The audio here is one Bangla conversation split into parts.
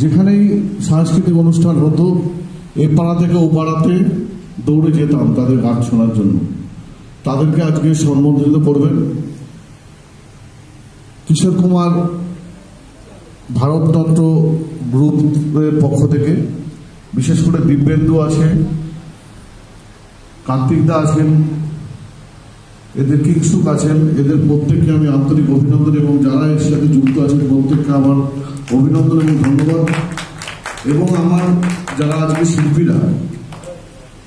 যেখানেই সাংস্কৃতিক অনুষ্ঠান হতো এ পাড়া থেকে ও পাড়াতে দৌড়ে যেতাম তাদের গান শোনার জন্য। তাদেরকে আজকে সম্বোধিত করবেন কিশোর কুমার ভারতনাট্য গ্রুপের পক্ষ থেকে। বিশেষ করে দিব্যেন্দু আছে, কার্তিকদা আছেন, এদের কিংসুক আছেন, এদের প্রত্যেককে আমি আন্তরিক অভিনন্দন এবং যারা এর সাথে যুক্ত আছেন প্রত্যেককে আমার অভিনন্দন এবং ধন্যবাদ। এবং আমার যারা আজকে শিল্পীরা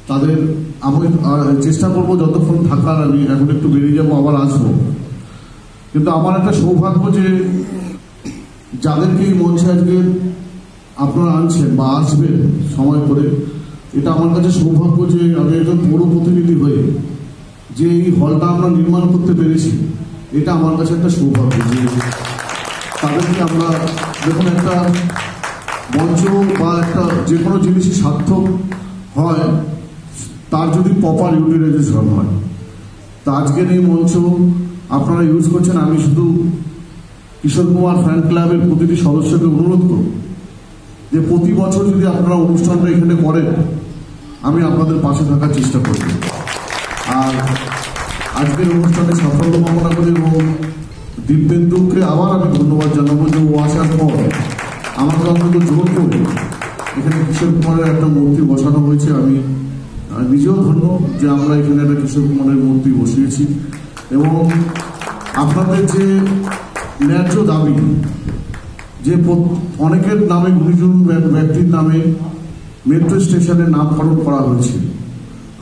তাদের আমি চেষ্টা করবো যতক্ষণ থাকার, আমি এখন একটু বেরিয়ে যাবো আবার আসবো, কিন্তু আমার একটা সৌভাগ্য যে যাদেরকে এই মঞ্চে আজকে আপনারা আনছেন বা আসবেন সময় করে, এটা আমার কাছে সৌভাগ্য যে আমি একজন পৌর প্রতিনিধি হয়ে যে এই হলটা আমরা নির্মাণ করতে পেরেছি, এটা আমার কাছে একটা সৌভাগ্য যে তাদেরকে আমরা যখন একটা মঞ্চ বা একটা যে কোনো জিনিসই সার্থক হয় তার যদি প্রপার ইউটিলাইজেশন হয়। তা আজকের এই মঞ্চ আপনারা ইউজ করছেন। আমি শুধু কিশোর কুমার ফ্যান ক্লাবের প্রতিটি সদস্যকে অনুরোধ করব যে প্রতি বছর যদি আপনারা অনুষ্ঠানটা এখানে করেন আমি আপনাদের পাশে থাকার চেষ্টা করব। আর আজকের অনুষ্ঠানে সাফল্য কামনা করি এবং দিব্যেন্দুকে আবার আমি ধন্যবাদ জানাবো যে ও আসার পর আমাকে অন্তত জোর করে এখানে কিশোর কুমারের একটা মূর্তি বসানো হয়েছে। আমি নিজেও ধন্য যে আমরা এখানে একটা কিশোর কুমারের মূর্তি বসিয়েছি। এবং আপনাদের যে ন্যায্য দাবি যে অনেকের নামে গুণীজন ব্যক্তির নামে মেট্রো স্টেশনের নামকরণ করা হয়েছে,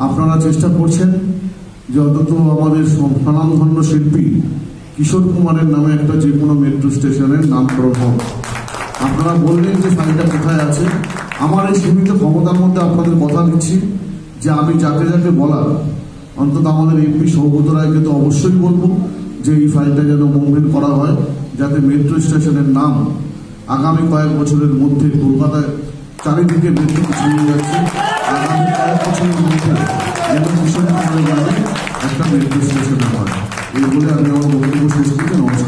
আপনারা চেষ্টা করছেন যে অন্তত আমাদের স্বনামধন্য শিল্পী কিশোর কুমারের নামে একটা যে কোনো মেট্রো স্টেশনের নামকরণ হোক। আপনারা বললেন যে ফাইলটা কোথায় আছে, আমার এই সীমিত ক্ষমতার মধ্যে আপনাদের কথা দিচ্ছি যে আমি যাকে যাকে বলার, অন্তত আমাদের এমপি সৌগত রায়কে তো অবশ্যই বলবো যে এই ফাইলটা যেন মুভমেন্ট করা হয়, যাতে মেট্রো স্টেশনের নাম আগামী কয়েক বছরের মধ্যে কলকাতায় চারিদিকে মেট্রো ছড়িয়ে যাচ্ছে, আগামী কয়েক বছরের মধ্যে যেন কিশোর কুমারের নামে একটা মেট্রো স্টেশন হয়। এই বলে আমি আমার বক্তব্য শেষ করতে নমস্কার।